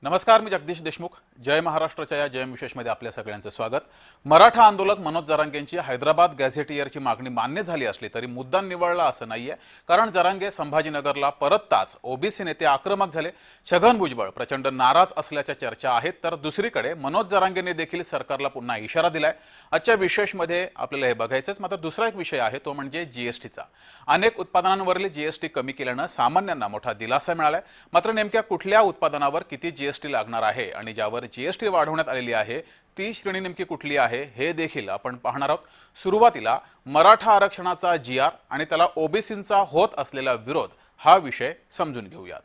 नमस्कार, मी जगदीश देशमुख. जय महाराष्ट्राच्या या जयम विशेषमध्ये आपल्या सगळ्यांचं स्वागत. मराठा आंदोलक मनोज जरांगेंची हैदराबाद गॅझेटियरची मागणी मान्य झाली असली तरी मुद्दा निवळला असं नाहीये. कारण जरांगे संभाजीनगरला परतताच ओबीसी नेते आक्रमक झाले. छगन भुजबळ प्रचंड नाराज असल्याच्या चर्चा आहेत. तर दुसरीकडे मनोज जरांगेंनी देखील सरकारला पुन्हा इशारा दिलाय. आजच्या विशेषमध्ये आपल्याला हे बघायचंच. मात्र दुसरा एक विषय आहे तो म्हणजे जीएसटीचा. अनेक उत्पादनांवरील जीएसटी कमी केल्यानं सामान्यांना मोठा दिलासा मिळालाय. मात्र नेमक्या कुठल्या उत्पादनावर किती जीएसटी लागणार आहे आणि ज्यावर जीएसटी वाढवण्यात आलेली आहे ती श्रेणी नेमकी कुठली आहे हे देखील आपण पाहणार आहोत. सुरुवातीला मराठा आरक्षणाचा जीआर आणि त्याला ओबीसींचा होत असलेला विरोध हा विषय समजून घेऊयात.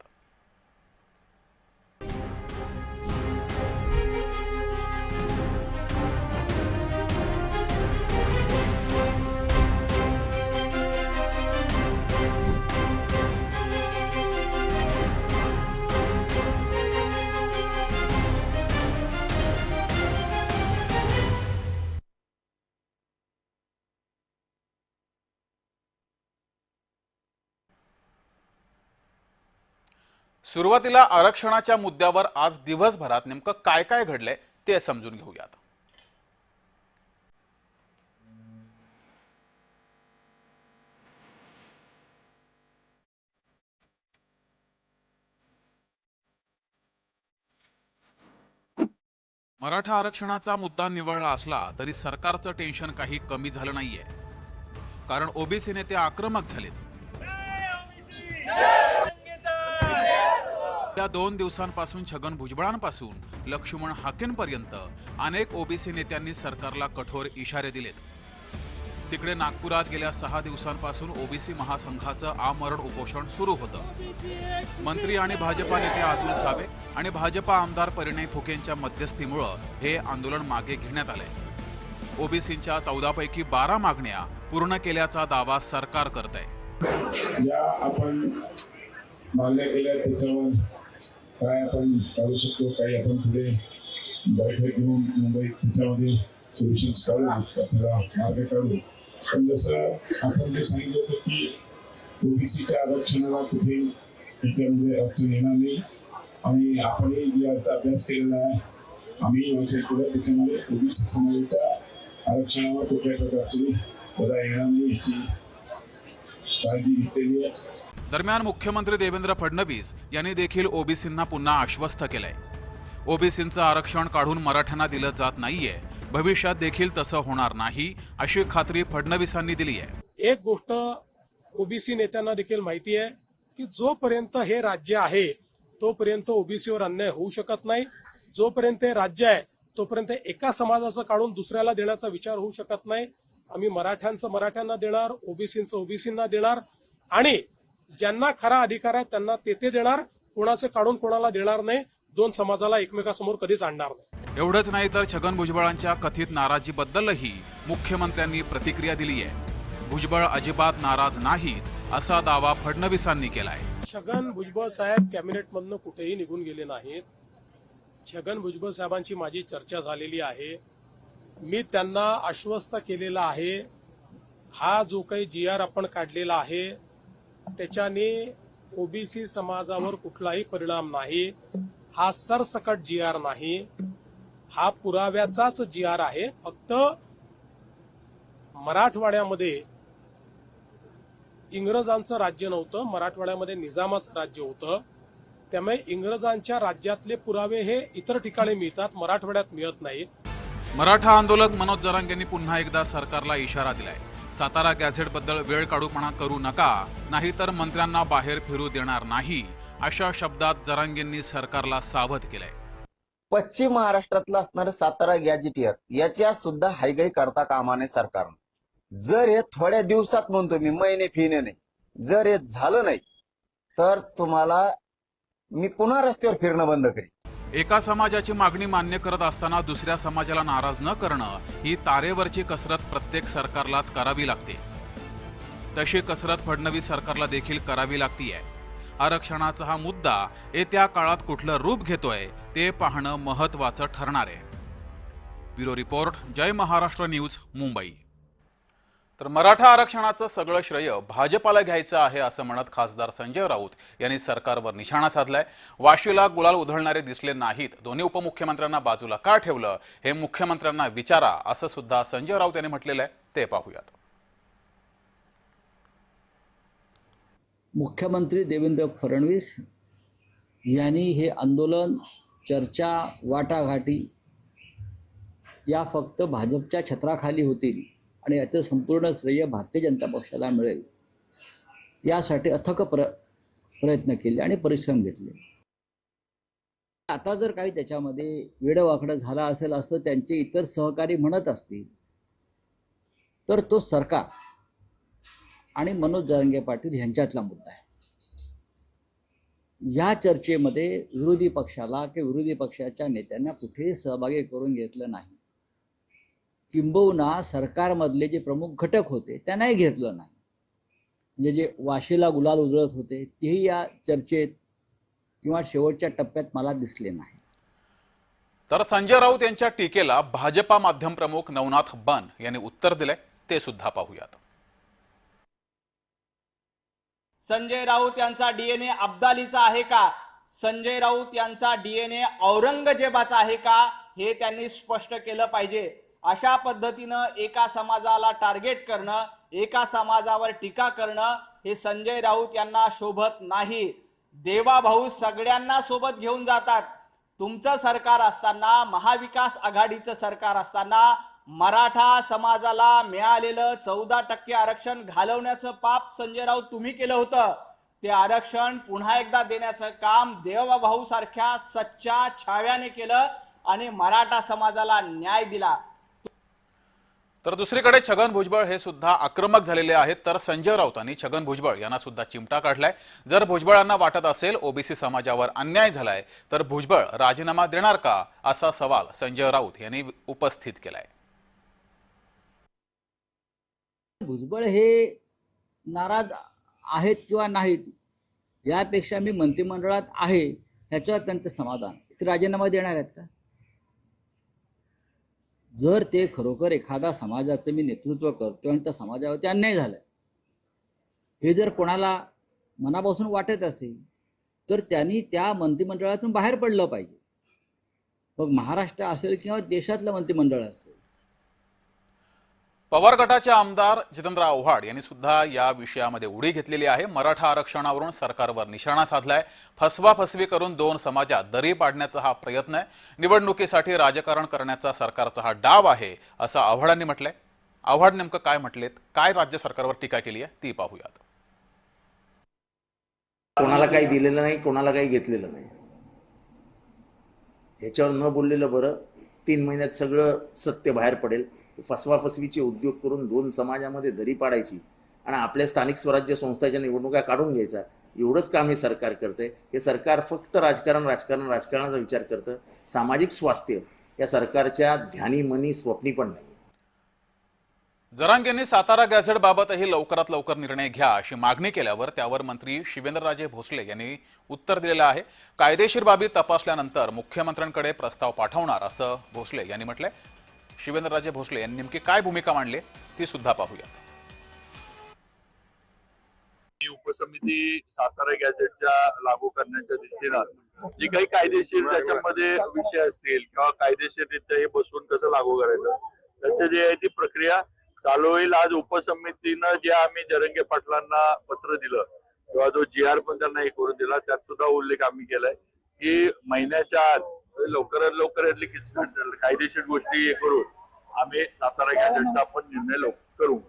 सुरुवातीला आरक्षणाच्या मुद्द्यावर आज दिवसभरात नेमकं काय काय घडलंय ते समजून घेऊयात. मराठा आरक्षणाचा मुद्दा निवळला असला तरी सरकारचं टेन्शन काही कमी झालं नाहीये. कारण ओबीसी नेते आक्रमक झालेत. या 2 दिवसांपासून छगन भुजबळांपासून लक्ष्मण हाकेंपर्यंत अनेक ओबीसी नेत्यांनी सरकारला कठोर इशारे दिलेत. तिकडे नागपुरात गेल्या 6 दिवसांपासून ओबीसी महासंघाचं आमरण उपोषण सुरू होतं. मंत्री आणि भाजपा नेते अतुल सावे आणि भाजपा आमदार परिणय फुकेंच्या मध्यस्थीमुळे हे आंदोलन मागे घेण्यात आले. ओबीसींच्या 14 पैकी 12 मागण्या पूर्ण केल्याचा दावा सरकार करत आहे. या आपण मान्य केल्या त्याच्यावर काय आपण काढू शकतो, काही आपण पुढे बैठक घेऊन मुंबईत त्याच्यामध्ये सोल्युशन्स काढू, त्याला मार्ग काढू. पण जसं आपण जे सांगितलं होतं की ओबीसीच्या आरक्षणाला कुठे त्याच्यामध्ये अडचण येणार नाही आणि आपणही जे याचा अभ्यास केलेला आहे आम्ही विचार केला त्याच्यामध्ये ओबीसी समाजाच्या आरक्षणावर कुठल्याही प्रकारची बदल येणार नाही याची काळजी घेतलेली आहे. दरम्यान मुख्यमंत्री देवेंद्र फडणवीस यांनी देखील ओबीसींना पुन्हा आश्वस्त केलंय. ओबीसींचं आरक्षण काढून मराठ्यांना दिलं जात नाहीये, भविष्यात देखील तसं होणार नाही अशी खात्री फडणवीसांनी दिली आहे. एक गोष्ट ओबीसी नेत्यांना देखील माहिती आहे की जोपर्यंत हे राज्य आहे तोपर्यंत ओबीसीवर अन्याय होऊ शकत नाही. जोपर्यंत हे राज्य आहे तोपर्यंत एका समाजाचं काढून दुसऱ्याला देण्याचा विचार होऊ शकत नाही. आम्ही मराठ्यांचं मराठ्यांना देणार, ओबीसींचं ओबीसींना देणार आणि ज्यांना खरा अधिकार आहे त्यांना ते देणार. कोणाचं काढून कोणाला देणार नाही. 2 समाजाला एकमेकासमोर कधीच आणणार नाही. एवढंच नाही तर छगन भुजबळांच्या कथित नाराजीबद्दलही मुख्यमंत्र्यांनी प्रतिक्रिया दिली आहे. भुजबळ अजिबात नाराज नाहीत असा दावा फडणवीसांनी केलाय. छगन भुजबळ साहेब कॅबिनेटमधनं कुठेही निघून गेले नाहीत. छगन भुजबळ साहेबांची माझी चर्चा झालेली आहे. मी त्यांना आश्वस्त केलेलं आहे हा जो काही जीआर आपण काढलेला आहे त्याच्याने ओबीसी समाजावर कुठलाही परिणाम नाही. हा सरसकट जीआर नाही, हा पुराव्याचाच जीआर आहे. फक्त मराठवाड्यामध्ये इंग्रजांचं राज्य नव्हतं, मराठवाड्यामध्ये निजामाचं राज्य होतं. त्यामुळे इंग्रजांच्या राज्यातले पुरावे हे इतर ठिकाणी मिळतात, मराठवाड्यात मिळत नाहीत. मराठा आंदोलक मनोज जरांगेंनी पुन्हा एकदा सरकारला इशारा दिलाय. सातारा गॅझेटबद्दल वेळ काढूपणा करू नका, नाहीतर मंत्र्यांना बाहेर फिरू देणार नाही अशा शब्दात जरांगेंनी सरकारला सावध केलंय. पश्चिम महाराष्ट्रातलं असणारं सातारा गॅझेटियर याच्या सुद्धा हायगाई करता कामा नये सरकारनं. जर हे थोड्या दिवसात म्हणतो मी, महिने फिने नाही, जर हे झालं नाही तर तुम्हाला मी पुन्हा रस्त्यावर फिरणं बंद करीन. एका समाजाची मागणी मान्य करत असताना दुसऱ्या समाजाला नाराज न करणं ही तारेवरची कसरत प्रत्येक सरकारलाच करावी लागते. तशी कसरत फडणवीस सरकारला देखील करावी लागतीये. आरक्षणाचा हा मुद्दा येत्या काळात कुठलं रूप घेतोय ते पाहणं महत्त्वाचं ठरणार आहे. ब्युरो रिपोर्ट, जय महाराष्ट्र न्यूज, मुंबई. तर मराठा आरक्षणाचं सगळं श्रेय भाजपाला घ्यायचं आहे असं म्हणत खासदार संजय राऊत यांनी सरकारवर निशाणा साधलाय। वाशीला गुलाल उधळणारे दिसले नाहीत, दोन्ही उपमुख्यमंत्र्यांना बाजूला का ठेवलं हे मुख्यमंत्र्यांना विचारा असं सुद्धा संजय राऊत यांनी म्हटलेलं आहे, ते पाहूयात। मुख्यमंत्री देवेंद्र फडणवीस यांनी हे आंदोलन, चर्चा, वाटाघाटी या फक्त भाजपच्या छत्राखाली होतील आणि याचं संपूर्ण श्रेय भारतीय जनता पक्षाला मिळेल यासाठी अथक प्रयत्न केले आणि परिश्रम घेतले। आता जर काही त्याच्यामध्ये वेडवाकडं झाला असेल असं त्यांचे इतर सहकारी म्हणत असतील तर तो सरकार आणि मनोज जरांगे पाटील यांच्यातला मुद्दा आहे। या चर्चेमध्ये विरोधी पक्षाला किंवा विरोधी पक्षाच्या नेत्यांना कुठेही सहभागी करून घेतलं नाही, किंबहुना सरकारमधले जे प्रमुख घटक होते त्यांनाही घेतलं नाही। म्हणजे जे वाशीला गुलाल उधळत होते तेही या चर्चेत किंवा शेवटच्या टप्प्यात मला दिसले नाही। तर संजय राऊत यांच्या टीकेला भाजपा माध्यम प्रमुख नवनाथ बन यांनी उत्तर दिले, ते सुद्धा पाहूयात। संजय राऊत यांचा डीएनए अब्दालीचा आहे का, संजय राऊत यांचा डीएनए औरंगजेबाचा आहे का, हे त्यांनी स्पष्ट केलं पाहिजे। अशा पद्धतीनं एका समाजाला टार्गेट करणं, एका समाजावर टीका करणं हे संजय राऊत यांना शोभत नाही। देवाभाऊ सगळ्यांना सोबत घेऊन जातात। तुमचं सरकार असताना, महाविकास आघाडीचं सरकार असताना मराठा समाजाला मिळालेलं 14% आरक्षण घालवण्याचं पाप संजय राऊत तुम्ही केलं होतं। ते आरक्षण पुन्हा एकदा देण्याचं काम देवाभाऊ सारख्या सच्च्या छाव्याने केलं आणि मराठा समाजाला न्याय दिला। तर दुसरीकडे छगन भुजबळ हे सुद्धा आक्रमक झालेले आहेत। तर संजय राऊतांनी छगन भुजबळ यांना सुद्धा चिमटा काढलाय। जर भुजबळांना वाटत असेल ओबीसी समाजावर अन्याय झालाय तर भुजबळ राजीनामा देणार का, असा सवाल संजय राऊत यांनी उपस्थित केलाय। भुजबळ हे नाराज आहेत किंवा नाहीत यापेक्षा मी मंत्रिमंडळात आहे ह्याच्यावर त्यांचं समाधान। ते राजीनामा देणार आहेत का? जर ते खरोखर एखादा समाजाचं मी नेतृत्व करतो आणि त्या समाजावरती अन्याय झालाय हे जर कोणाला मनापासून वाटत असेल तर त्यांनी त्या मंत्रिमंडळातून बाहेर पडलं पाहिजे। मग महाराष्ट्र असेल किंवा देशातलं मंत्रिमंडळ असेल। पवार गटाचे आमदार जितेंद्र आव्हाड यांनी सुद्धा या विषयामध्ये उडी घेतलेली आहे। मराठा आरक्षणावरून सरकारवर निशाणा साधलाय। फसवाफसवी करून दोन समाजात दरी पाडण्याचा हा प्रयत्न आहे। निवडणुकीसाठी राजकारण करण्याचा सरकारचा हा डाव आहे असं आव्हाडांनी म्हटलंय। आव्हाड नेमकं काय म्हटलेत, काय राज्य सरकारवर टीका केली आहे ती पाहूयात। कोणाला काही दिलेलं नाही, कोणाला काही घेतलेलं नाही, ह्याच्यावर न बोललेलं बरं। 3 महिन्यात सगळं सत्य बाहेर पडेल। फसवाफसवीचे उद्योग करून दोन समाजामध्ये दरी पाडायची आणि आपल्या स्थानिक स्वराज्य संस्थांच्या निवडणुका काढून घ्यायचा, एवढंच काम हे सरकार करतंय। हे सरकार फक्त राजकारणाचा विचार करतं। सामाजिक स्वास्थ्य या सरकारच्या ध्यानी मनी स्वप्नी पण नाही। जरांगेंनी सातारा गॅझेट बाबतही लवकरात लवकर निर्णय घ्या अशी मागणी केल्यावर त्यावर मंत्री शिवेंद्रराजे भोसले यांनी उत्तर दिलेलं आहे। कायदेशीर बाबी तपासल्यानंतर मुख्यमंत्र्यांकडे प्रस्ताव पाठवणार असं भोसले यांनी म्हटलंय। शिवेंद्रराजे भोसले यांनी नेमकी काय भूमिका मांडली ती सुद्धा पाहूयात। उपसमिती सातारा गॅझेटच्या लागू करण्याच्या दृष्टीनं जे काही कायदेशीर त्याच्यामध्ये विषय असतील किंवा कायदेशीररित्या हे बसवून कसं लागू करायचं त्याचं जे आहे ती प्रक्रिया चालू होईल। आज उपसमितीनं जे आम्ही जरंगे पाटलांना पत्र दिलं किंवा जो GR पण त्यांना हे करून दिला त्यात सुद्धा उल्लेख आम्ही केलाय की महिन्याच्या आत लवकरात लवकर कायदेशीर गोष्टी हे करून आम्ही सातारा गॅझेटचा आपण निर्णय लवकर करू।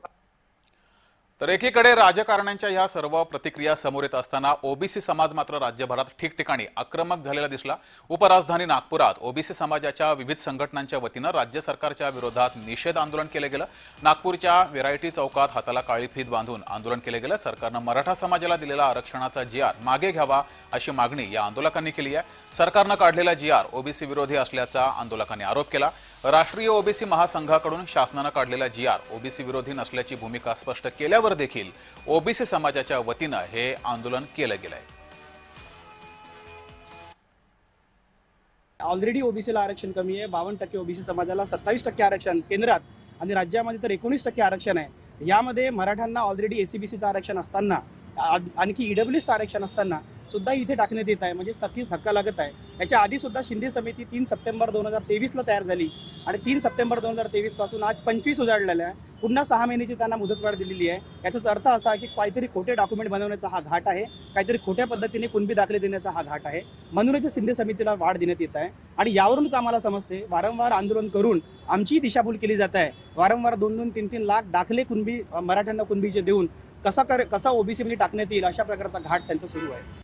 तर एकीकडे राजकारण्यांच्या ह्या सर्व प्रतिक्रिया समोर येत असताना ओबीसी समाज मात्र राज्यभरात ठिकठिकाणी आक्रमक झालेला दिसला। उपराजधानी नागपुरात ओबीसी समाजाच्या विविध संघटनांच्या वतीनं राज्य सरकारच्या विरोधात निषेध आंदोलन केलं गेलं। नागपूरच्या व्हेरायटी चौकात हाताला काळी फीत बांधून आंदोलन केलं गेलं। सरकारनं मराठा समाजाला दिलेला आरक्षणाचा GR मागे घ्यावा अशी मागणी या आंदोलकांनी केली आहे। सरकारनं काढलेला GR ओबीसी विरोधी असल्याचा आंदोलकांनी आरोप केला। राष्ट्रीय ओबीसी महासंघाकडून शासनानं काढलेला GR ओबीसी विरोधी नसल्याची भूमिका स्पष्ट केल्यावर देखील ओबीसी समाजाच्या वतीनं हे आंदोलन केलं गेलंय। ऑलरेडी ओबीसीला आरक्षण कमी आहे। 52% ओबीसी समाजाला 27% आरक्षण केंद्रात आणि राज्यामध्ये तर 19% आरक्षण आहे। यामध्ये मराठ्यांना ऑलरेडी ACBCचं आरक्षण असताना आणखी EWSचं आरक्षण असताना सुद्धा इथे टाकण्यात येत आहे, म्हणजे नक्कीच धक्का लागत आहे. याच्या आधी सुद्धा शिंदे समिती 3 सप्टेंबर 2023ला तयार झाली आणि 3 सप्टेंबर 2023 पासून आज 25 उजाडलेल्या आहे. पुन्हा 6 महिन्याची त्यांना मुदतवाढ दिलेली आहे. याचाच अर्थ असा आहे की काहीतरी खोटे डॉक्युमेंट बनवण्याचा हा घाट आहे, काहीतरी खोट्या पद्धतीने कुणबी दाखले देण्याचा हा घाट आहे. म्हणूनच शिंदे समितीला वाढ देण्यात येत आहे आणि यावरूनच आम्हाला समजते वारंवार आंदोलन करून आमची दिशाभूल केली जात आहे. वारंवार 2-2, 3-3 लाख दाखले कुणबी मराठ्यांना कुणबीचे देऊन कसा OBC मध्ये टाकण्यात येईल अशा प्रकारचा घाट त्यांचा सुरू आहे.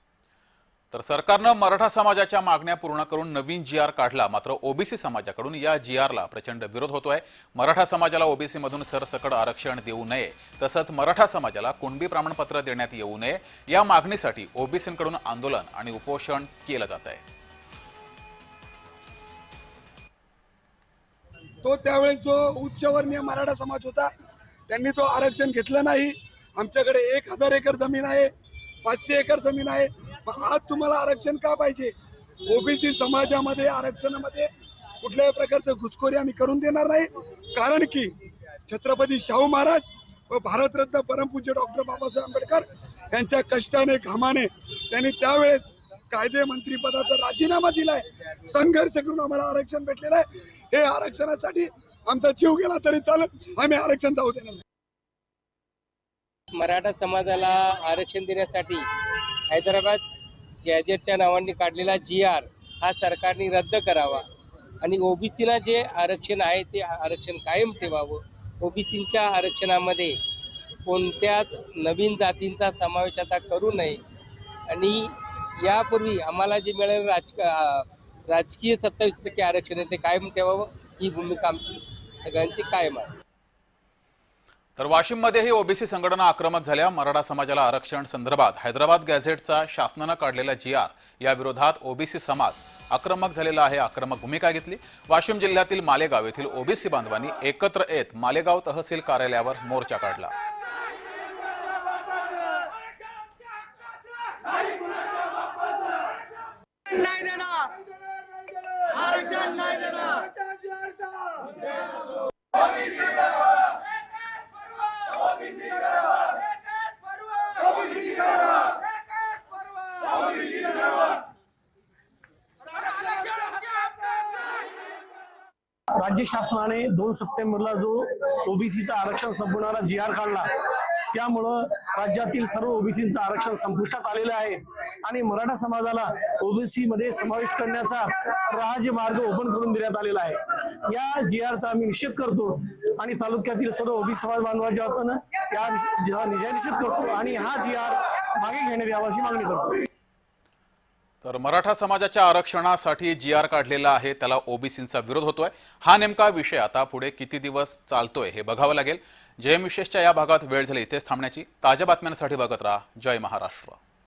तर सरकारनं मराठा समाजाच्या मागण्या पूर्ण करून नवीन GR काढला, मात्र OBC समाजाकडून या GRला प्रचंड विरोध होतोय. मराठा समाजाला OBC मधून सरसकट आरक्षण देऊ नये, तसंच मराठा समाजाला कुणबी प्रमाणपत्र देण्यात येऊ नये या मागणीसाठी OBCकडून आंदोलन आणि उपोषण केलं जात आहे. तो त्यावेळेस जो उच्चवर्णीय मराठा समाज होता त्यांनी तो आरक्षण घेतलं नाही. आमच्याकडे 1000 एकर जमीन आहे, 500 एकर जमीन आहे. आज तुम्हाला आरक्षण का पाहिजे? OBC समाजामध्ये आरक्षणामध्ये कुठल्याही प्रकारचं घुसखोरी आम्ही करून देणार नाही. कारण की छत्रपती शाहू महाराज व भारतरत्न परमपूज्य डॉक्टर बाबासाहेब आंबेडकर यांच्या कष्टाने घामाने त्यांनी त्यावेळेस कायदे मंत्री पदाचा राजीनामा दिलाय. संघर्ष करून आम्हाला आरक्षण भेटलेलं आहे. हे आरक्षणासाठी आमचा जीव गेला तरी चालत, आम्ही आरक्षण जाऊ देणार नाही. मराठा समाजाला आरक्षण देण्यासाठी हैदराबाद गॅजेटच्या नावाने काढलेला GR हा सरकारने रद्द करावा आणि OBCला जे आरक्षण आहे ते आरक्षण कायम ठेवावं. OBCच्या आरक्षणामध्ये कोणत्याच नवीन जातींचा समावेश आता करू नये आणि यापूर्वी आम्हाला जे मिळालेलं राजकीय 27% आरक्षण आहे ते कायम ठेवावं, ही भूमिका आमची सगळ्यांची कायम आहे. तर वाशिममध्येही OBC संघटना आक्रमक झाल्या. मराठा समाजाला आरक्षण संदर्भात हैदराबाद गॅझेटचा शासनानं काढलेला GR या विरोधात OBC समाज आक्रमक झालेला आहे, आक्रमक भूमिका घेतली. वाशिम जिल्ह्यातील मालेगाव येथील OBC बांधवांनी एकत्र येत मालेगाव तहसील कार्यालयावर मोर्चा काढला. राज्य शासनाने 2 सप्टेंबरला जो OBCचा आरक्षण संपवणारा GR काढला, त्यामुळं राज्यातील सर्व OBCचं आरक्षण संपुष्टात आलेलं आहे आणि मराठा समाजाला OBC मध्ये समाविष्ट करण्याचा राजमार्ग ओपन करून देण्यात आलेला आहे. या GRचा आम्ही निषेध करतो आणि तालुक्यातील सर्व OBC समाज बांधवांच्या वतीनं या निषेध करतो आणि हा GR मागे घेण्यात यावा अशी मागणी करतो. तर मराठा समाजाच्या आरक्षणासाठी GR काढलेला आहे, त्याला OBCचा विरोध होतोय. हा नेमका विषय आता पुढे किती दिवस चालतोय हे बघावं लागेल. जयम विशेषच्या या भागात वेळ झाली इथेच थांबण्याची. ताज्या बातम्यांसाठी बघत राहा जय महाराष्ट्र.